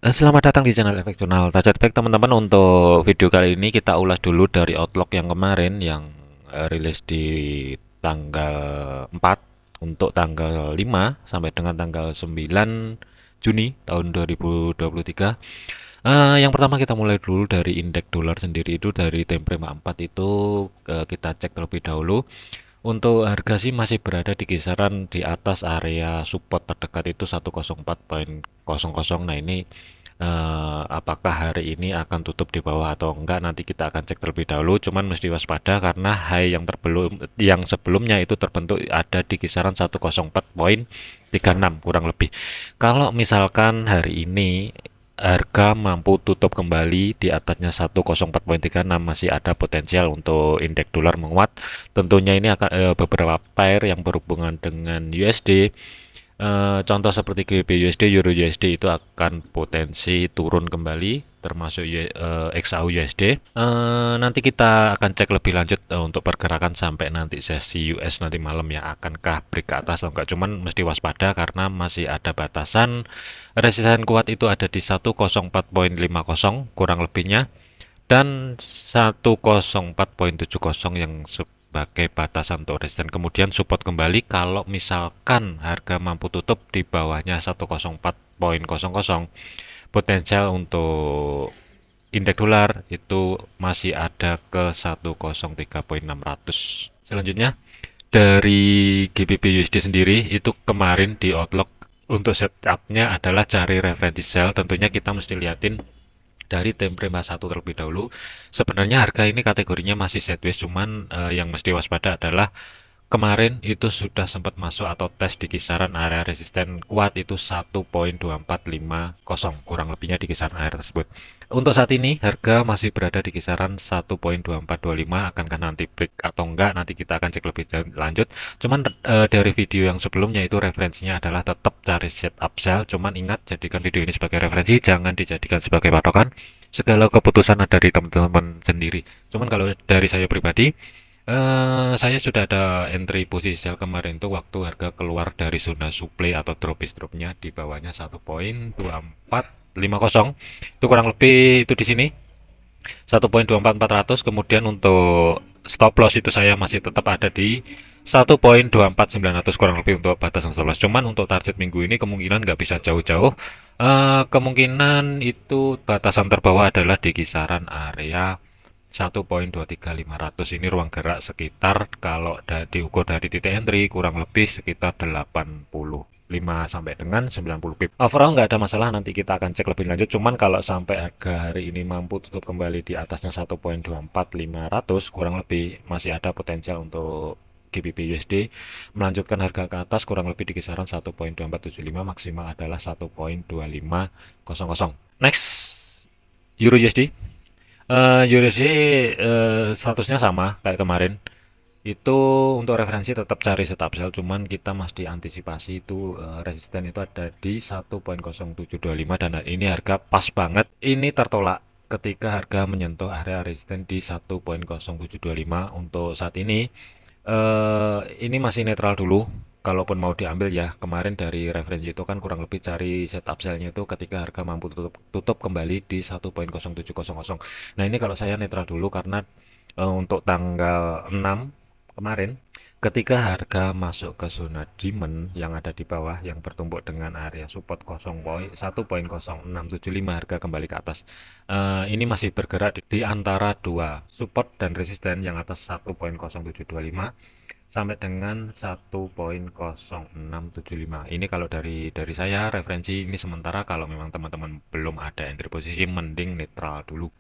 Selamat datang di channel Efek Jurnal Tajat Efek teman-teman. Untuk video kali ini kita ulas dulu dari Outlook yang kemarin yang rilis di tanggal 4 untuk tanggal 5 sampai dengan tanggal 9 Juni tahun 2023. Yang pertama kita mulai dulu dari indeks dolar sendiri. Itu dari Temprema 4 itu kita cek terlebih dahulu. Untuk harga sih masih berada di kisaran di atas area support terdekat itu 104.00. Nah, ini apakah hari ini akan tutup di bawah atau enggak, nanti kita akan cek terlebih dahulu. Cuman mesti waspada karena high yang sebelumnya itu terbentuk ada di kisaran 104.36 kurang lebih. Kalau misalkan hari ini harga mampu tutup kembali di atasnya 104.36, masih ada potensial untuk indeks dolar menguat. Tentunya ini akan beberapa pair yang berhubungan dengan USD, contoh seperti GBP USD, Euro USD itu akan potensi turun kembali, termasuk XAU USD. Nanti kita akan cek lebih lanjut untuk pergerakan sampai nanti sesi US nanti malam ya, akankah break ke atas atau enggak. Cuman mesti waspada karena masih ada batasan resisten kuat itu ada di 104.50 kurang lebihnya, dan 104.70 yang sebagai batasan untuk resisten. Kemudian support kembali kalau misalkan harga mampu tutup di bawahnya 104.00, potensial untuk indeks dolar itu masih ada ke 103.600. Selanjutnya dari GBP USD sendiri itu kemarin di Outlook untuk setupnya adalah cari referensi sell. Tentunya kita mesti liatin dari temprema satu terlebih dahulu. Sebenarnya harga ini kategorinya masih sideways, cuman yang mesti waspada adalah kemarin itu sudah sempat masuk atau tes di kisaran area resisten kuat itu 1.2450, kurang lebihnya di kisaran area tersebut. Untuk saat ini harga masih berada di kisaran 1.2425, akankah nanti break atau enggak nanti kita akan cek lebih lanjut. Cuman dari video yang sebelumnya itu referensinya adalah tetap cari setup sell. Cuman ingat, jadikan video ini sebagai referensi, jangan dijadikan sebagai patokan. Segala keputusan ada di teman-teman sendiri. Cuman kalau dari saya pribadi, saya sudah ada entry posisi sell kemarin tuh waktu harga keluar dari zona supply atau dropnya di bawahnya 1.2450. Itu kurang lebih itu di sini 1.24400. Kemudian untuk stop loss itu saya masih tetap ada di 1.24900 kurang lebih untuk batasan stop loss. Cuman untuk target minggu ini kemungkinan nggak bisa jauh-jauh. Kemungkinan itu batasan terbawah adalah di kisaran area 1.23500. Ini ruang gerak sekitar kalau diukur dari titik entry kurang lebih sekitar 85 sampai dengan 90 pip. Overall nggak ada masalah, nanti kita akan cek lebih lanjut. Cuman kalau sampai harga hari ini mampu tutup kembali di atasnya 1.24500 kurang lebih masih ada potensial untuk GBP USD melanjutkan harga ke atas kurang lebih di kisaran 1.2475, maksimal adalah 1.2500. Next, Euro USD. USD statusnya sama kayak kemarin. Itu untuk referensi tetap cari setup sell, cuman kita mesti antisipasi itu resisten itu ada di 1.0725, dan ini harga pas banget ini tertolak ketika harga menyentuh area resisten di 1.0725. Untuk saat ini masih netral dulu kalaupun mau diambil ya. Kemarin dari referensi itu kan kurang lebih cari setup sell-nya itu ketika harga mampu tutup kembali di 1.0700. Nah, ini kalau saya netral dulu karena untuk tanggal 6 kemarin ketika harga masuk ke zona demand yang ada di bawah yang bertumbuk dengan area support 1.0675, harga kembali ke atas. Ini masih bergerak di antara dua support dan resisten, yang atas 1.0725 sampai dengan 1.0675. Ini kalau dari saya referensi ini sementara. Kalau memang teman-teman belum ada entry posisi, mending netral dulu.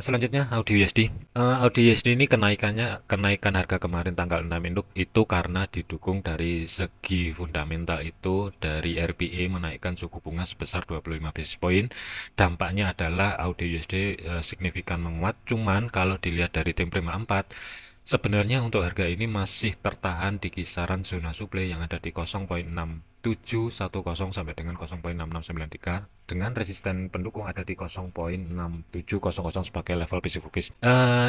Selanjutnya Audi USD. Audi USD ini kenaikan harga kemarin tanggal 6 itu karena didukung dari segi fundamental, itu dari RBA menaikkan suku bunga sebesar 25 basis point. Dampaknya adalah Audi USD signifikan menguat. Cuman kalau dilihat dari temprema 4, sebenarnya untuk harga ini masih tertahan di kisaran zona supply yang ada di 0.6710 sampai dengan 0.6693, dengan resisten pendukung ada di 0.6700 sebagai level psikologis.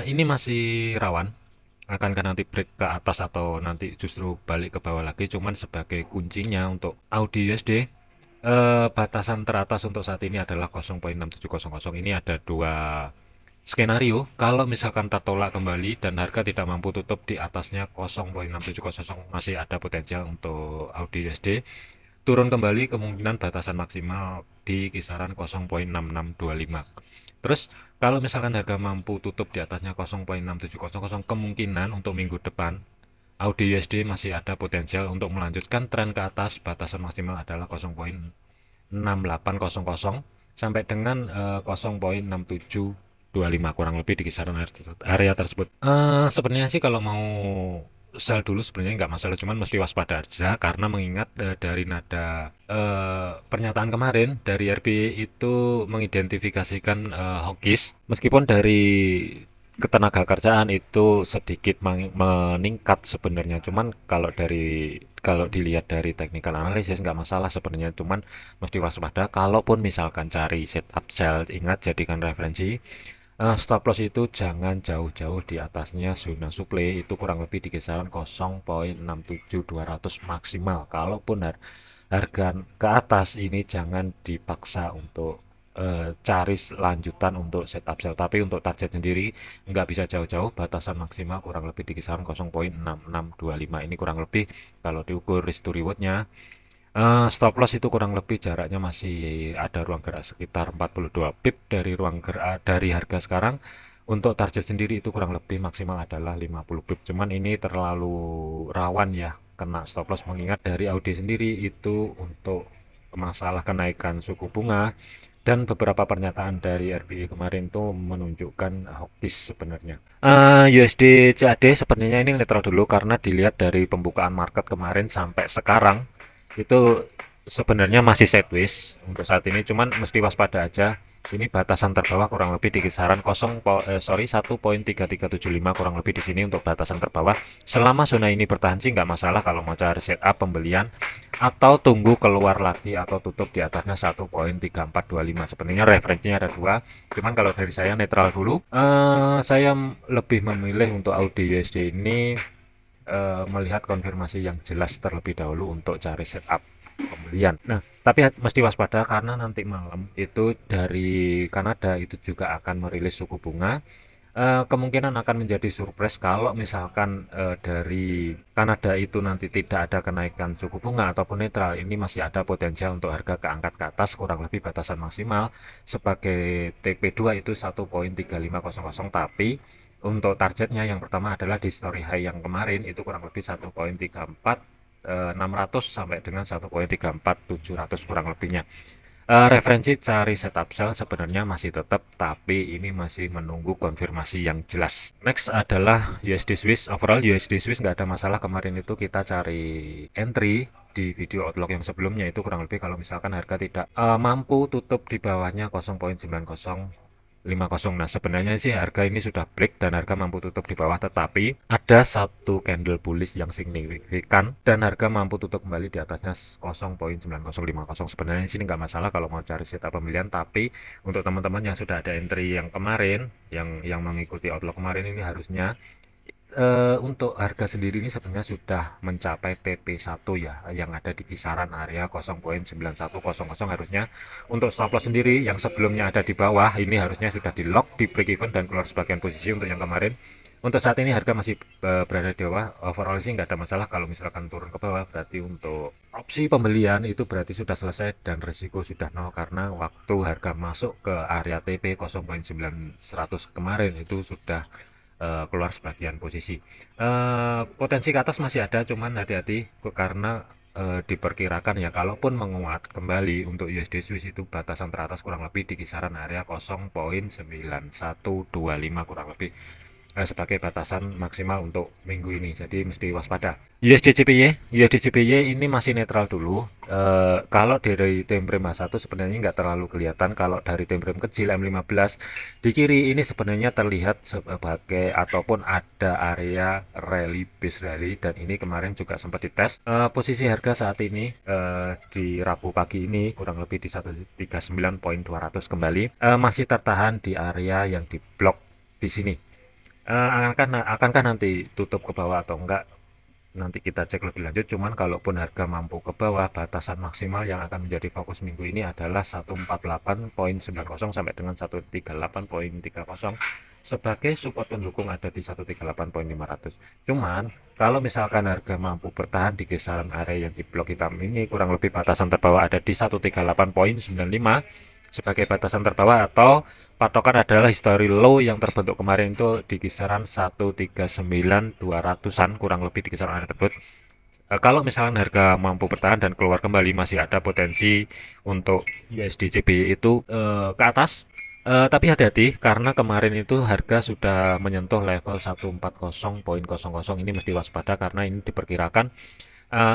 Ini masih rawan akankah nanti break ke atas atau nanti justru balik ke bawah lagi. Cuman sebagai kuncinya untuk Audi USD, Batasan teratas untuk saat ini adalah 0,6700. Ini ada dua skenario. Kalau misalkan tertolak kembali dan harga tidak mampu tutup di atasnya 0,6700, masih ada potensial untuk Audi USD turun kembali, kemungkinan batasan maksimal di kisaran 0,6625. Terus kalau misalkan harga mampu tutup di atasnya 0,6700, kemungkinan untuk minggu depan Audi USD masih ada potensial untuk melanjutkan tren ke atas. Batasan maksimal adalah 0,6800 sampai dengan 0,6725, kurang lebih di kisaran area tersebut. Sebenarnya sih kalau mau sell dulu sebenarnya nggak masalah, cuman mesti waspada aja karena mengingat dari nada pernyataan kemarin dari RBI itu mengidentifikasikan hawkish, meskipun dari ketenaga kerjaan itu sedikit meningkat sebenarnya, cuman kalau dilihat dari technical analysis nggak masalah sebenarnya, cuman mesti waspada. Kalaupun misalkan cari setup sell, ingat jadikan referensi. Stop loss itu jangan jauh-jauh di atasnya zona supply, itu kurang lebih di kisaran 0,67200 maksimal. Kalaupun harga ke atas ini jangan dipaksa untuk cari lanjutan untuk setup sell, tapi untuk target sendiri nggak bisa jauh-jauh, batasan maksimal kurang lebih di kisaran 0,6625. Ini kurang lebih kalau diukur risk to rewardnya. Stop loss itu kurang lebih jaraknya masih ada ruang gerak sekitar 42 pip dari ruang gerak dari harga sekarang. Untuk target sendiri itu kurang lebih maksimal adalah 50 pip. Cuman ini terlalu rawan ya kena stop loss, mengingat dari Audi sendiri itu untuk masalah kenaikan suku bunga dan beberapa pernyataan dari RBI kemarin itu menunjukkan hawkish sebenarnya. USD CAD sebenarnya ini netral dulu karena dilihat dari pembukaan market kemarin sampai sekarang itu sebenarnya masih sideways untuk saat ini, cuman mesti waspada aja. Ini batasan terbawah kurang lebih di kisaran 1,3375, kurang lebih di sini untuk batasan terbawah. Selama zona ini bertahan sih nggak masalah kalau mau cari setup pembelian atau tunggu keluar lagi atau tutup di atasnya 1,3425. Sebenarnya referensinya ada dua, cuman kalau dari saya netral dulu. Saya lebih memilih untuk Audi USD ini melihat konfirmasi yang jelas terlebih dahulu untuk cari setup pembelian. Nah, tapi mesti waspada karena nanti malam itu dari Kanada itu juga akan merilis suku bunga. Kemungkinan akan menjadi surprise kalau misalkan dari Kanada itu nanti tidak ada kenaikan suku bunga ataupun netral. Ini masih ada potensial untuk harga keangkat ke atas, kurang lebih batasan maksimal sebagai TP2 itu 1,3500, tapi untuk targetnya yang pertama adalah di story high yang kemarin itu kurang lebih 1,34600 sampai dengan 1,34700 kurang lebihnya. Referensi cari setup sell sebenarnya masih tetap, tapi ini masih menunggu konfirmasi yang jelas. Next adalah USD Swiss. Overall USD Swiss nggak ada masalah, kemarin itu kita cari entry di video outlook yang sebelumnya itu kurang lebih kalau misalkan harga tidak mampu tutup di bawahnya 0,9050. Nah, sebenarnya sih harga ini sudah break dan harga mampu tutup di bawah, tetapi ada satu candle bullish yang signifikan dan harga mampu tutup kembali di atasnya 0,9050. Sebenarnya sini nggak masalah kalau mau cari setup pembelian, tapi untuk teman-teman yang sudah ada entry yang kemarin, yang mengikuti outlook kemarin, ini harusnya untuk harga sendiri ini sebenarnya sudah mencapai TP1 ya, yang ada di kisaran area 0,9100 harusnya. Untuk stop loss sendiri yang sebelumnya ada di bawah, ini harusnya sudah di lock, di break even dan keluar sebagian posisi untuk yang kemarin. Untuk saat ini harga masih berada di bawah. Overall sih nggak ada masalah kalau misalkan turun ke bawah, berarti untuk opsi pembelian itu berarti sudah selesai dan risiko sudah nol karena waktu harga masuk ke area TP 0,9100 kemarin itu sudah keluar sebagian posisi. Potensi ke atas masih ada, cuman hati-hati karena diperkirakan ya kalaupun menguat kembali untuk USD Swiss itu batasan teratas kurang lebih di kisaran area 0,9125 kurang lebih sebagai batasan maksimal untuk minggu ini. Jadi mesti waspada. USD CPY ini masih netral dulu. Kalau dari time frame H1 sebenarnya nggak terlalu kelihatan. Kalau dari time frame kecil M15 di kiri ini sebenarnya terlihat sebagai ataupun ada area rally base rally, dan ini kemarin juga sempat dites. Posisi harga saat ini di Rabu pagi ini kurang lebih di 139.200 kembali, masih tertahan di area yang diblok di sini. Akankah nanti tutup ke bawah atau enggak? nanti kita cek lebih lanjut. Cuman kalaupun harga mampu ke bawah, batasan maksimal yang akan menjadi fokus minggu ini adalah 148.90 sampai dengan 138.30 sebagai support pendukung ada di 138.500. Cuman kalau misalkan harga mampu bertahan di kisaran area yang di blok hitam ini, kurang lebih batasan terbawah ada di 138.95 sebagai batasan terbawah, atau patokan adalah history low yang terbentuk kemarin itu di kisaran 139.200-an, kurang lebih di kisaran area tersebut. Kalau misalkan harga mampu bertahan dan keluar kembali, masih ada potensi untuk USD CBY itu ke atas. Tapi hati-hati karena kemarin itu harga sudah menyentuh level 140.00. Ini mesti waspada karena ini diperkirakan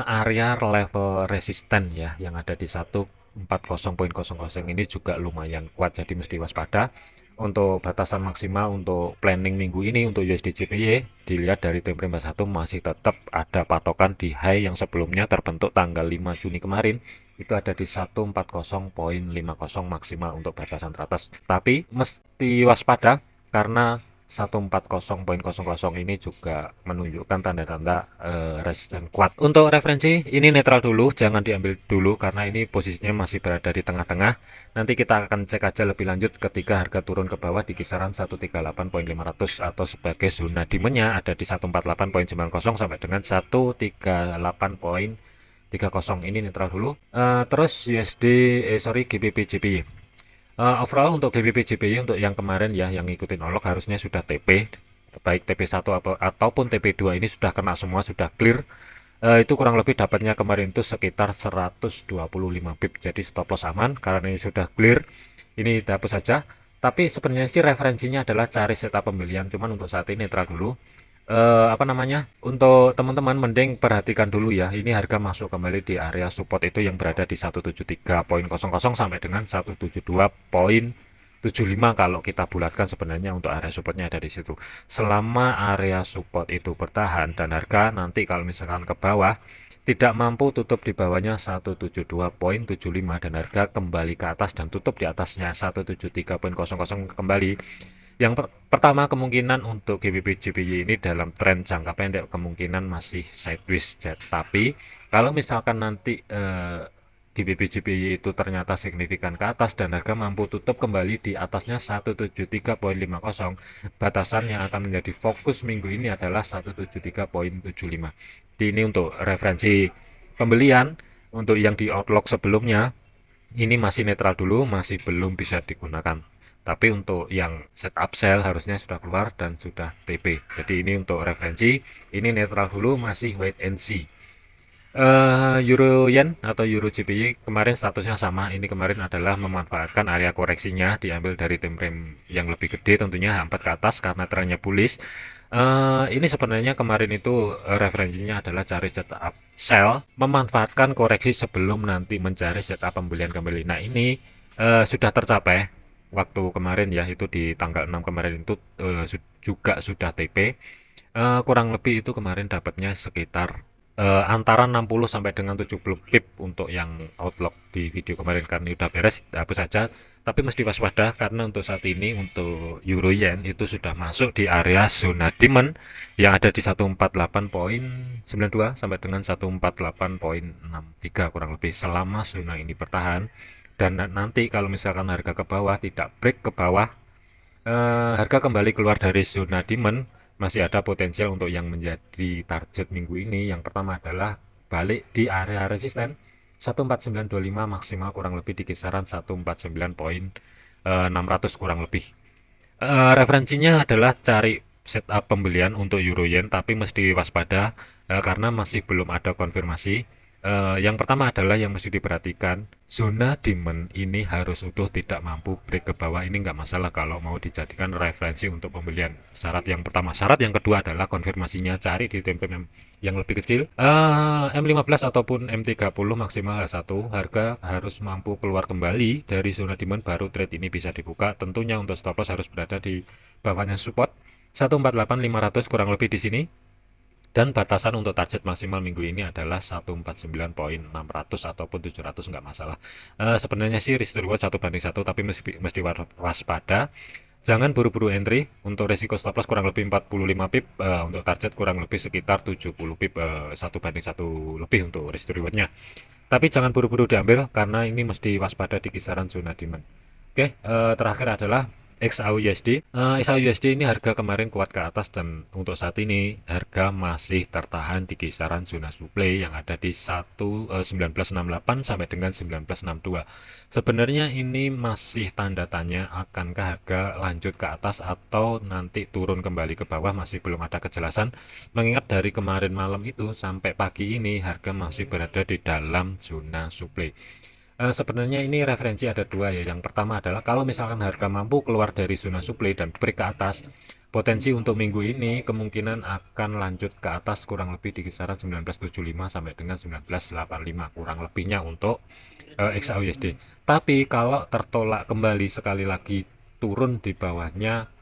area level resisten ya yang ada di 140.00 ini juga lumayan kuat, jadi mesti waspada. Untuk batasan maksimal untuk planning minggu ini untuk USD JPY dilihat dari time frame 1 masih tetap ada patokan di high yang sebelumnya terbentuk tanggal 5 Juni kemarin, itu ada di 140.50 maksimal untuk batasan teratas. Tapi mesti waspada karena 140.00 ini juga menunjukkan tanda-tanda resisten kuat. Untuk referensi ini netral dulu, jangan diambil dulu karena ini posisinya masih berada di tengah-tengah. Nanti kita akan cek aja lebih lanjut ketika harga turun ke bawah di kisaran 138.500 atau sebagai zona demand-nya ada di 148.90 sampai dengan 138.30. Ini netral dulu. Terus GBP JPY. Overall untuk GBP JPY untuk yang kemarin ya yang ngikutin olok harusnya sudah TP, baik TP1 ataupun TP2 ini sudah kena semua, sudah clear. Itu kurang lebih dapatnya kemarin itu sekitar 125 pip, jadi stop loss aman karena ini sudah clear. Ini dihapus saja. Tapi sebenarnya sih referensinya adalah cari setup pembelian, cuman untuk saat ini netral dulu. Apa namanya, untuk teman-teman mending perhatikan dulu ya, ini harga masuk kembali di area support itu yang berada di 173.00 sampai dengan 172.75 kalau kita bulatkan sebenarnya untuk area supportnya ada di situ. Selama area support itu bertahan dan harga nanti kalau misalkan ke bawah tidak mampu tutup di bawahnya 172.75 dan harga kembali ke atas dan tutup di atasnya 173.00 kembali, yang pertama kemungkinan untuk GBP JPY ini dalam tren jangka pendek kemungkinan masih sideways. Tapi kalau misalkan nanti GBP JPY itu ternyata signifikan ke atas dan harga mampu tutup kembali di atasnya 173.50, batasan yang akan menjadi fokus minggu ini adalah 173.75. Ini untuk referensi pembelian. Untuk yang di outlook sebelumnya ini masih netral dulu, masih belum bisa digunakan. Tapi untuk yang setup sell harusnya sudah keluar dan sudah TP. Jadi ini untuk referensi, ini netral dulu, masih wait and see. Euro yen atau euro JPY kemarin statusnya sama. Ini kemarin adalah memanfaatkan area koreksinya diambil dari time frame yang lebih gede, tentunya H4 ke atas karena trennya bullish. Ini sebenarnya kemarin itu referensinya adalah cari setup sell, memanfaatkan koreksi sebelum nanti mencari setup pembelian kembali. Nah ini sudah tercapai waktu kemarin ya, itu di tanggal 6 kemarin itu juga sudah TP. Kurang lebih itu kemarin dapatnya sekitar antara 60 sampai dengan 70 pip untuk yang outlook di video kemarin, karena udah beres hapus saja. Tapi mesti waspada karena untuk saat ini untuk euro yen itu sudah masuk di area zona demand yang ada di 148.92 sampai dengan 148.63 kurang lebih. Selama zona ini bertahan dan nanti kalau misalkan harga ke bawah tidak break ke bawah, harga kembali keluar dari zona demand, masih ada potensial untuk yang menjadi target minggu ini. Yang pertama adalah balik di area resisten 14925 maksimal kurang lebih di kisaran 149.600 kurang lebih. Referensinya adalah cari setup pembelian untuk euro yen, tapi mesti waspada karena masih belum ada konfirmasi. Yang pertama adalah yang mesti diperhatikan, zona demand ini harus utuh, tidak mampu break ke bawah. Ini nggak masalah kalau mau dijadikan referensi untuk pembelian. Syarat yang pertama. Syarat yang kedua adalah konfirmasinya cari di time frame yang lebih kecil. M15 ataupun M30 maksimal H1, harga harus mampu keluar kembali dari zona demand baru trade ini bisa dibuka. Tentunya untuk stop loss harus berada di bawahnya support 148.500 kurang lebih di sini. Dan batasan untuk target maksimal minggu ini adalah 149.600 ataupun 700 nggak masalah. Sebenarnya sih risk to reward 1 banding 1, tapi mesti waspada. Jangan buru-buru entry, untuk resiko stop loss kurang lebih 45 pip, untuk target kurang lebih sekitar 70 pip, 1 banding 1 lebih untuk risk to reward-nya. Tapi jangan buru-buru diambil karena ini mesti waspada di kisaran zona demand. Oke, terakhir adalah XAUUSD. XAUUSD ini harga kemarin kuat ke atas dan untuk saat ini harga masih tertahan di kisaran zona supply yang ada di 1968 sampai dengan 1962. Sebenarnya ini masih tanda tanya akankah harga lanjut ke atas atau nanti turun kembali ke bawah, masih belum ada kejelasan. Mengingat dari kemarin malam itu sampai pagi ini harga masih berada di dalam zona supply. Sebenarnya ini referensi ada dua ya. Yang pertama adalah kalau misalkan harga mampu keluar dari zona supply dan break ke atas, potensi untuk minggu ini kemungkinan akan lanjut ke atas kurang lebih di kisaran 1975 sampai dengan 1985 kurang lebihnya untuk XAUUSD. Tapi kalau tertolak kembali sekali lagi turun di bawahnya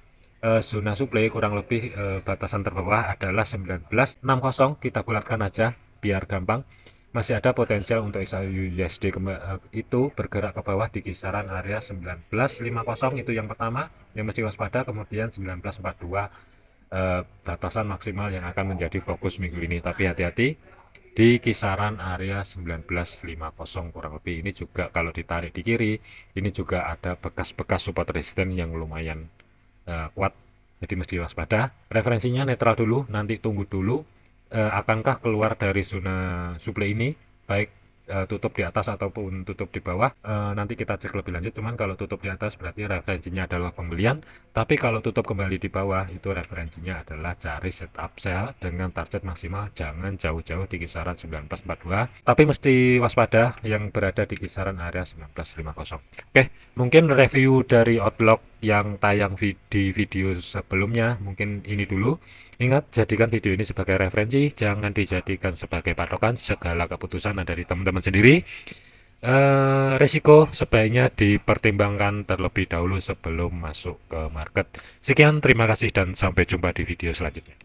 zona supply kurang lebih batasan terbawah adalah 1960, kita bulatkan aja biar gampang. Masih ada potensial untuk XAUUSD itu bergerak ke bawah di kisaran area 1950, itu yang pertama yang mesti waspada. Kemudian 1942 batasan maksimal yang akan menjadi fokus minggu ini, tapi hati-hati di kisaran area 1950 kurang lebih. Ini juga kalau ditarik di kiri ini juga ada bekas-bekas support resisten yang lumayan kuat, jadi mesti waspada. Referensinya netral dulu, nanti tunggu dulu akankah keluar dari zona supply ini, baik tutup di atas ataupun tutup di bawah. Nanti kita cek lebih lanjut. Cuman kalau tutup di atas berarti referensinya adalah pembelian, tapi kalau tutup kembali di bawah itu referensinya adalah cari setup sell dengan target maksimal jangan jauh-jauh di kisaran 1942, tapi mesti waspada yang berada di kisaran area 1950. Oke, mungkin review dari outlook yang tayang di video sebelumnya mungkin ini dulu. Ingat, jadikan video ini sebagai referensi, jangan dijadikan sebagai patokan. Segala keputusan ada di teman-teman sendiri. Resiko sebaiknya dipertimbangkan terlebih dahulu sebelum masuk ke market. Sekian, terima kasih dan sampai jumpa di video selanjutnya.